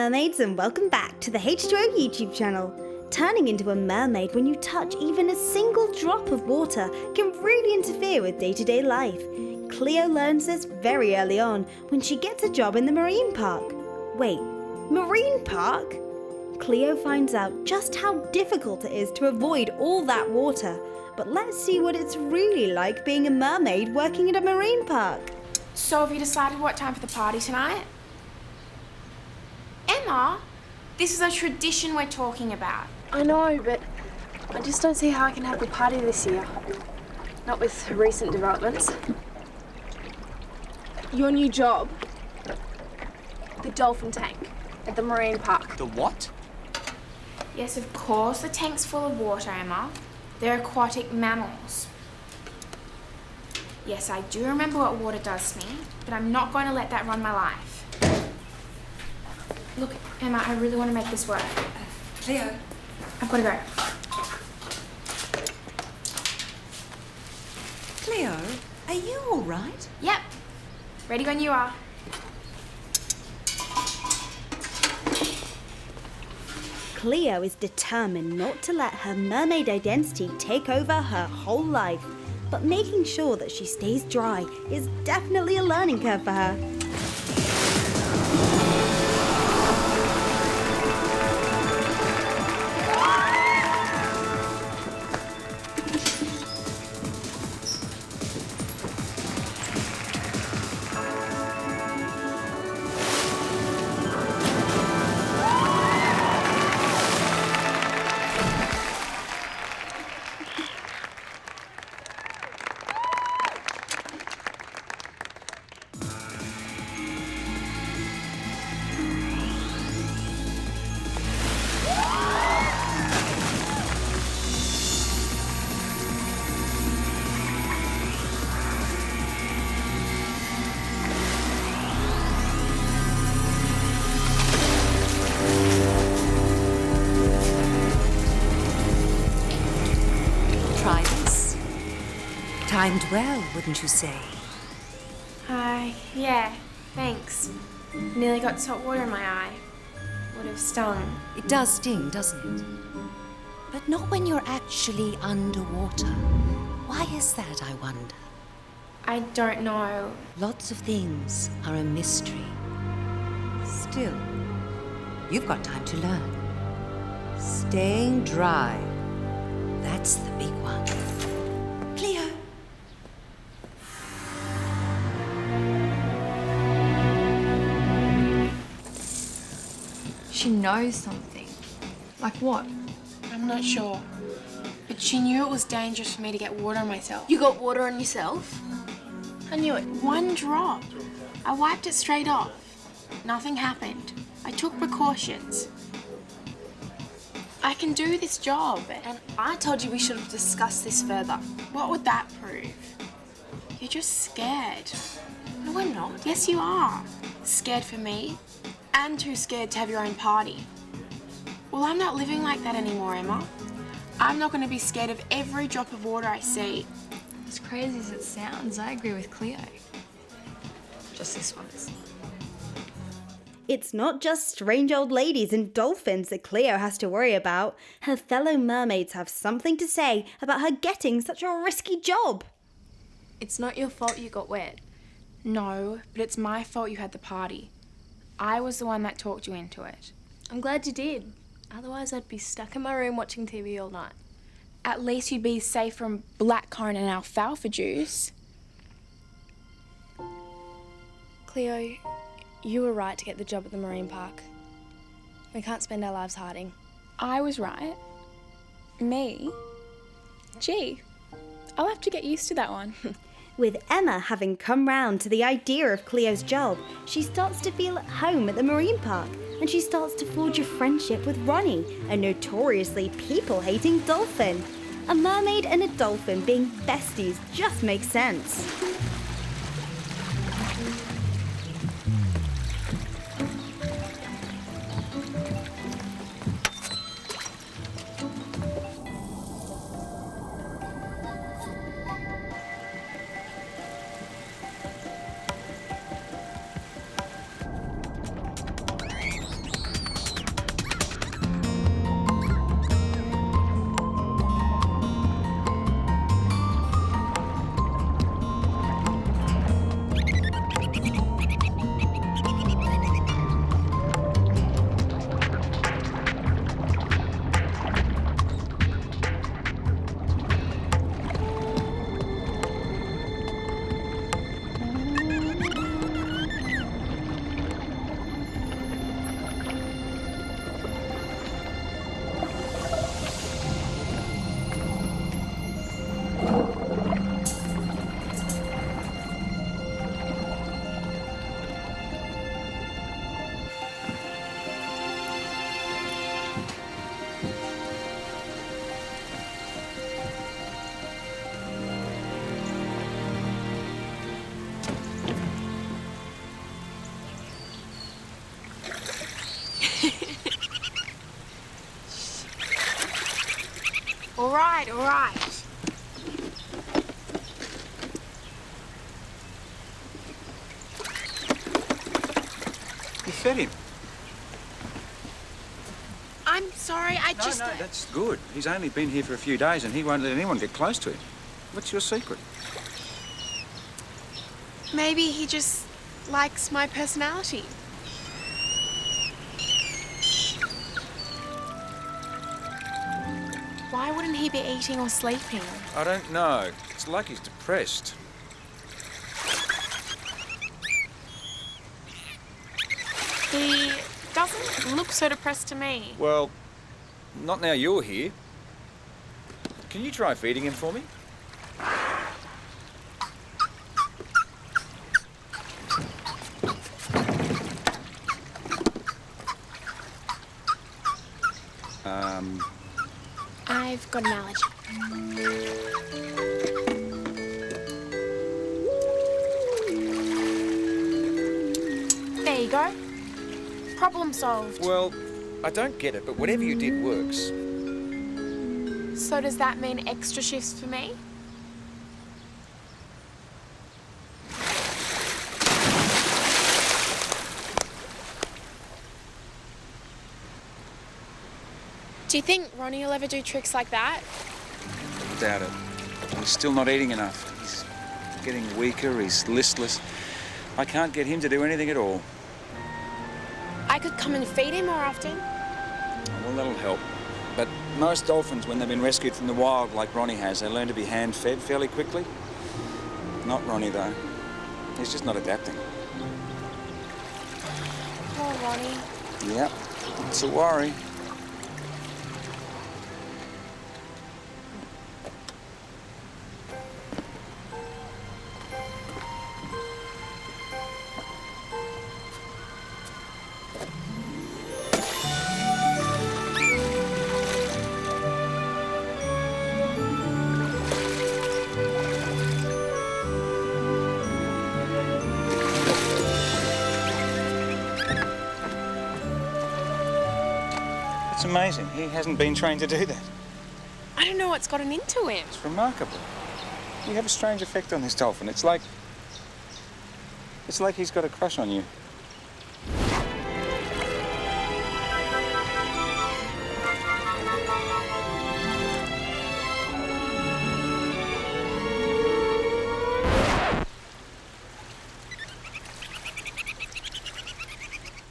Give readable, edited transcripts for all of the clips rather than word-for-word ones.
mermaids, and welcome back to the H2O YouTube channel. Turning into a mermaid when you touch even a single drop of water can really interfere with day-to-day life. Cleo learns this very early on when she gets a job in the marine park. Wait, marine park? Cleo finds out just how difficult it is to avoid all that water. But let's see what it's really like being a mermaid working at a marine park. So have you decided what time for the party tonight? Emma, this is a tradition we're talking about. I know, but I just don't see how I can have the party this year. Not with recent developments. Your new job? The dolphin tank at the marine park. The what? Yes, of course, the tank's full of water, Emma. They're aquatic mammals. Yes, I do remember what water does to me, but I'm not going to let that run my life. Look, Emma, I really want to make this work. Cleo. I've got to go. Cleo, are you all right? Yep. Ready when you are. Cleo is determined not to let her mermaid identity take over her whole life, but making sure that she stays dry is definitely a learning curve for her. Try this. Timed well, wouldn't you say? Yeah, thanks. Nearly got salt water in my eye. Would have stung. It does sting, doesn't it? But not when you're actually underwater. Why is that, I wonder? I don't know. Lots of things are a mystery. Still, you've got time to learn. Staying dry. That's the big one. Cleo. She knows something. Like what? I'm not sure. But she knew it was dangerous for me to get water on myself. You got water on yourself? I knew it. One drop. I wiped it straight off. Nothing happened. I took precautions. I can do this job. And I told you we should have discussed this further. What would that prove? You're just scared. No, I'm not. Yes, you are. Scared for me, and too scared to have your own party. Well, I'm not living like that anymore, Emma. I'm not going to be scared of every drop of water I see. As crazy as it sounds, I agree with Cleo. Just this once. It's not just strange old ladies and dolphins that Cleo has to worry about. Her fellow mermaids have something to say about her getting such a risky job. It's not your fault you got wet. No, but it's my fault you had the party. I was the one that talked you into it. I'm glad you did. Otherwise, I'd be stuck in my room watching TV all night. At least you'd be safe from blackcurrant and alfalfa juice. Cleo, you were right to get the job at the marine park. We can't spend our lives hiding. I was right. Me? Gee, I'll have to get used to that one. With Emma having come round to the idea of Cleo's job, she starts to feel at home at the marine park, and she starts to forge a friendship with Ronnie, a notoriously people-hating dolphin. A mermaid and a dolphin being besties just makes sense. right, all right. You fed him. I'm sorry, I No, just... no, that's good. He's only been here for a few days and he won't let anyone get close to him. What's your secret? Maybe he just likes my personality. Why wouldn't he be eating or sleeping? I don't know. It's like he's depressed. He doesn't look so depressed to me. Well, not now you're here. Can you try feeding him for me? I've got an allergy. There you go. Problem solved. Well, I don't get it, but whatever you did works. So does that mean extra shifts for me? Do you think Ronnie will ever do tricks like that? Doubt it. He's still not eating enough. He's getting weaker, he's listless. I can't get him to do anything at all. I could come and feed him more often. Well, that'll help. But most dolphins, when they've been rescued from the wild like Ronnie has, they learn to be hand-fed fairly quickly. Not Ronnie, though. He's just not adapting. Poor Ronnie. Yep, it's a worry. It's amazing. He hasn't been trained to do that. I don't know what's gotten into him. It's remarkable. You have a strange effect on this dolphin. It's like he's got a crush on you.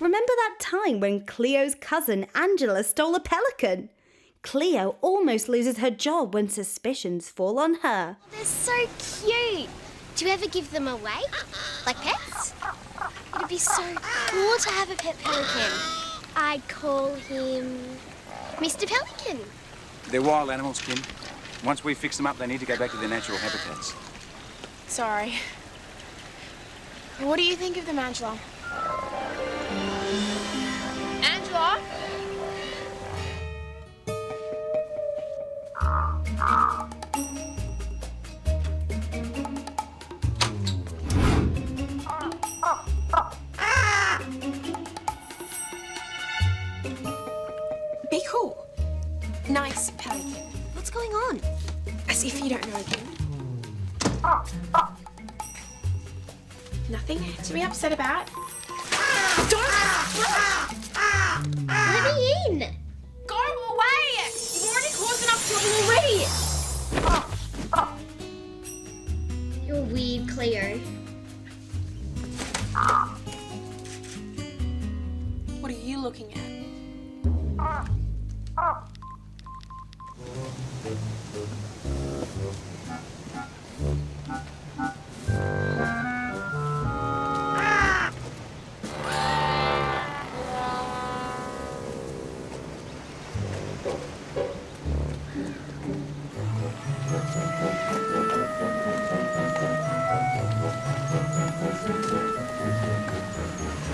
Remember that time when Cleo's cousin Angela stole a pelican? Cleo almost loses her job when suspicions fall on her. They're so cute. Do you ever give them away? Like pets? It'd be so cool to have a pet pelican. I'd call him Mr. Pelican. They're wild animals, Kim. Once we fix them up, they need to go back to their natural habitats. Sorry. What do you think of them, Angela? Angela? Be cool. Nice pelican. What's going on? As if you don't know him. Nothing to be upset about. Don't! Let me in. Go away! You've already caused enough trouble already! You're weird, Cleo. What are you looking at?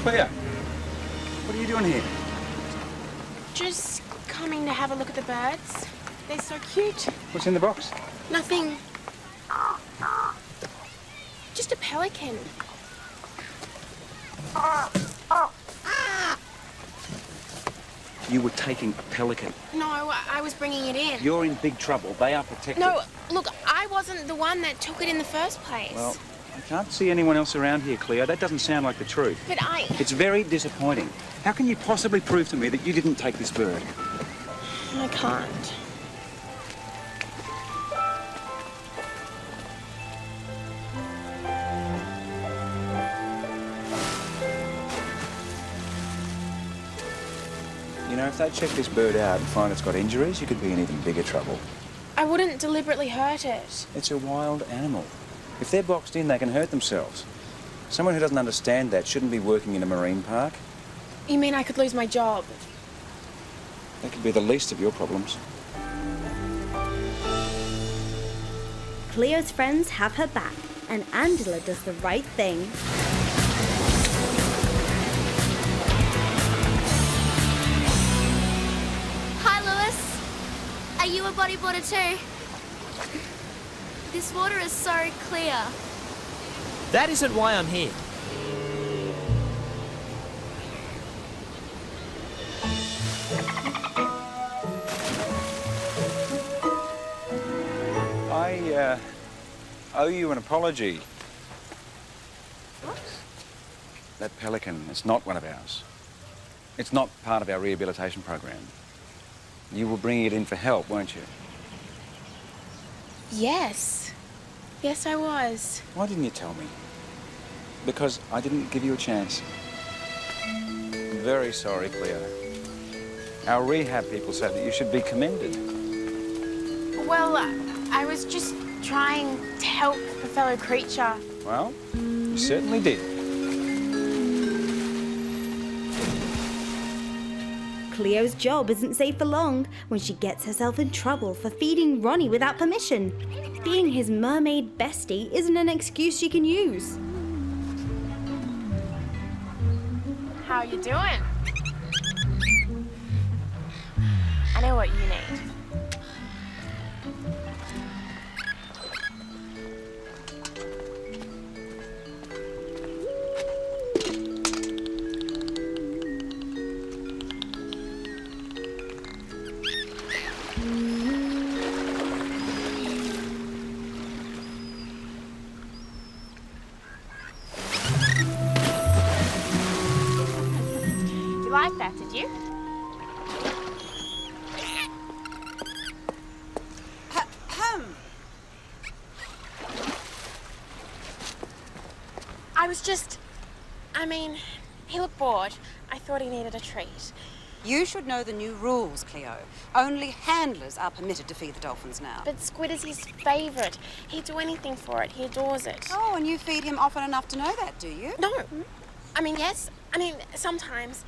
Cleo, what are you doing here? Just coming to have a look at the birds. They're so cute. What's in the box? Nothing. Just a pelican. You were taking a pelican. No, I was bringing it in. You're in big trouble. They are protected. No, look, I wasn't the one that took it in the first place. Well, I can't see anyone else around here, Cleo. That doesn't sound like the truth. But It's very disappointing. How can you possibly prove to me that you didn't take this bird? I can't. You know, if they check this bird out and find it's got injuries, you could be in even bigger trouble. I wouldn't deliberately hurt it. It's a wild animal. If they're boxed in, they can hurt themselves. Someone who doesn't understand that shouldn't be working in a marine park. You mean I could lose my job? That could be the least of your problems. Cleo's friends have her back, and Angela does the right thing. Hi, Lewis. Are you a bodyboarder too? This water is so clear. That isn't why I'm here. I owe you an apology. What? That pelican is not one of ours. It's not part of our rehabilitation program. You were bringing it in for help, weren't you? Yes. Yes, I was. Why didn't you tell me? Because I didn't give you a chance. I'm very sorry, Cleo. Our rehab people say that you should be commended. Well, I was just trying to help a fellow creature. Well, you certainly did. Cleo's job isn't safe for long when she gets herself in trouble for feeding Ronnie without permission. Being his mermaid bestie isn't an excuse she can use. How you doing? I know what you need. You like that, did you? He looked bored. I thought he needed a treat. You should know the new rules, Cleo. Only handlers are permitted to feed the dolphins now. But squid is his favourite. He'd do anything for it. He adores it. Oh, and you feed him often enough to know that, do you? No. Yes. Sometimes.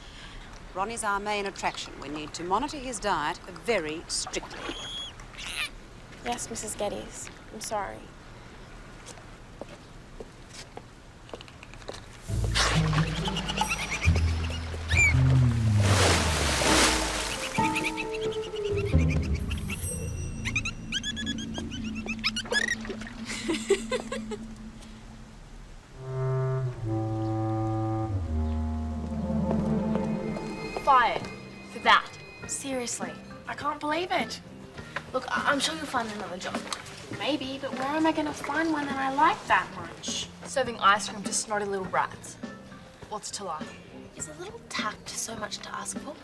Ronnie's our main attraction. We need to monitor his diet very strictly. Yes, Mrs. Geddes. I'm sorry. Fired for that. Seriously, I can't believe it. Look, I'm sure you'll find another job. Maybe, but where am I going to find one that I like that much? Serving ice cream to snotty little brats. What's to like? Is a little tact so much to ask for?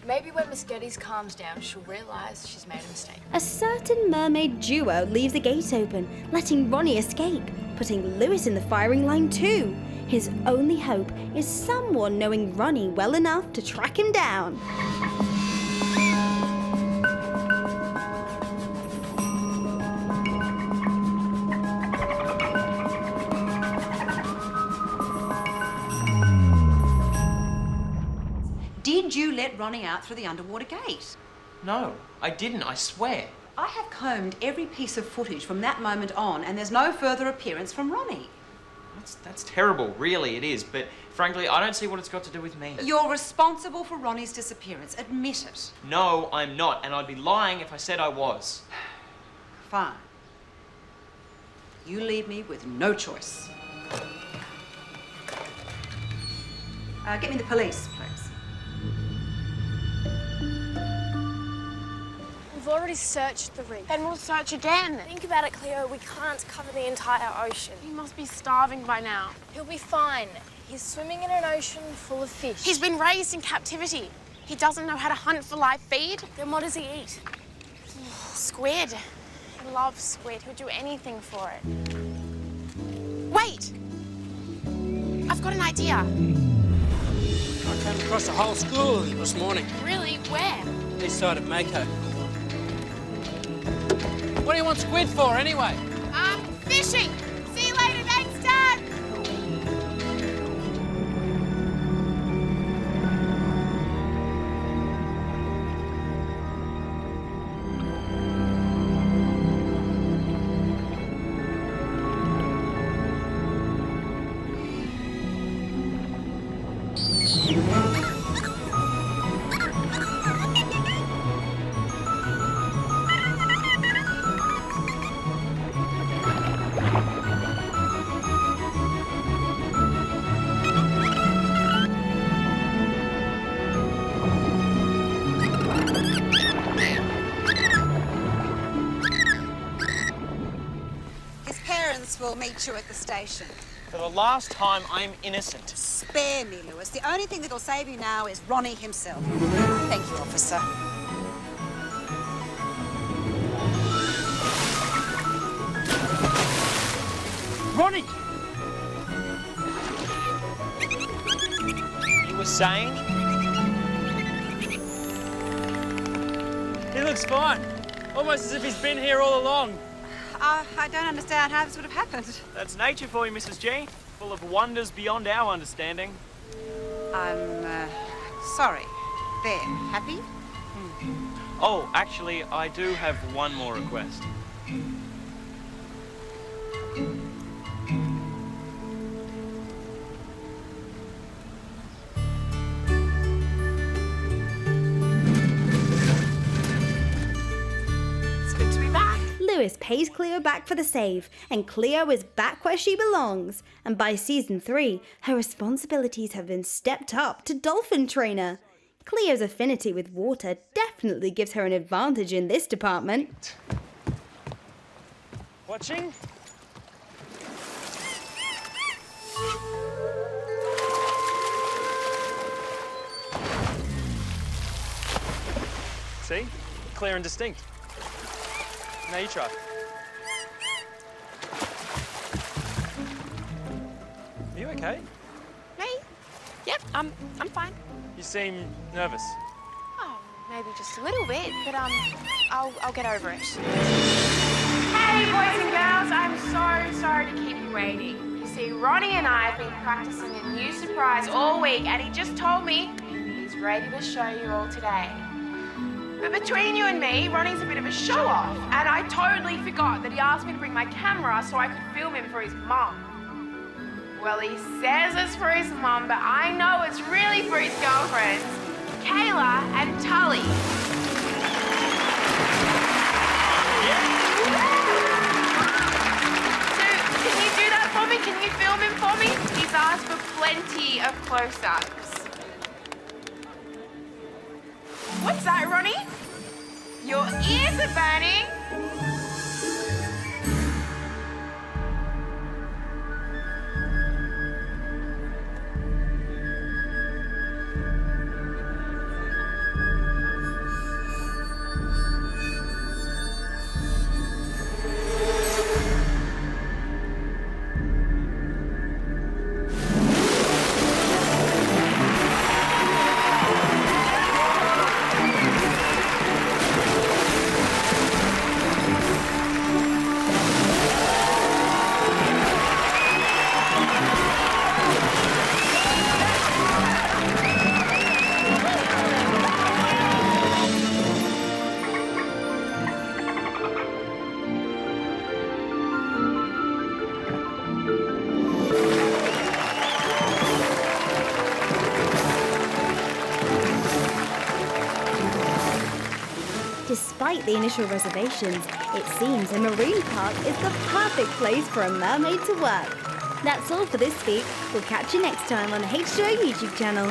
Maybe when Miss Geddes calms down, she'll realise she's made a mistake. A certain mermaid duo leaves the gate open, letting Ronnie escape, putting Lewis in the firing line too. His only hope is someone knowing Ronnie well enough to track him down. Did you let Ronnie out through the underwater gate? No, I didn't, I swear. I have combed every piece of footage from that moment on, and there's no further appearance from Ronnie. That's terrible, really, it is. But frankly, I don't see what it's got to do with me. You're responsible for Ronnie's disappearance. Admit it. No, I'm not, and I'd be lying if I said I was. Fine. You leave me with no choice. Get me the police, please. We've already searched the reef. Then we'll search again. Think about it, Cleo. We can't cover the entire ocean. He must be starving by now. He'll be fine. He's swimming in an ocean full of fish. He's been raised in captivity. He doesn't know how to hunt for live feed. Then what does he eat? Squid. He loves squid. He'll do anything for it. Wait! I've got an idea. I came across a whole school this morning, Really? Where? east side of Mako. What do you want squid for, anyway? Fishing! See you later, thanks, Dad! We'll meet you at the station. For the last time, I'm innocent. Spare me, Lewis. The only thing that'll save you now is Ronnie himself. Thank you, officer. Ronnie! You were saying? He looks fine. Almost as if he's been here all along. I don't understand how this would have happened. That's nature for you, Mrs. G. Full of wonders beyond our understanding. I'm sorry. There, happy? Oh, actually, I do have one more request. Lewis pays Cleo back for the save, and Cleo is back where she belongs. And by season 3, her responsibilities have been stepped up to dolphin trainer. Cleo's affinity with water definitely gives her an advantage in this department. Watching? See? Clear and distinct. Now you try. Are you okay? Me? Yep, I'm fine. You seem nervous. Oh, maybe just a little bit, but I'll get over it. Hey, boys and girls, I'm so sorry to keep you waiting. You see, Ronnie and I have been practicing a new surprise all week, and he just told me he's ready to show you all today. But between you and me, Ronnie's a bit of a show-off, and I totally forgot that he asked me to bring my camera so I could film him for his mum. Well, he says it's for his mum, but I know it's really for his girlfriends, Kayla and Tully. So, can you do that for me? Can you film him for me? He's asked for plenty of close-ups. What's that, Ronnie? Your ears are burning. Despite the initial reservations, it seems a marine park is the perfect place for a mermaid to work. That's all for this week. We'll catch you next time on the H2O YouTube channel.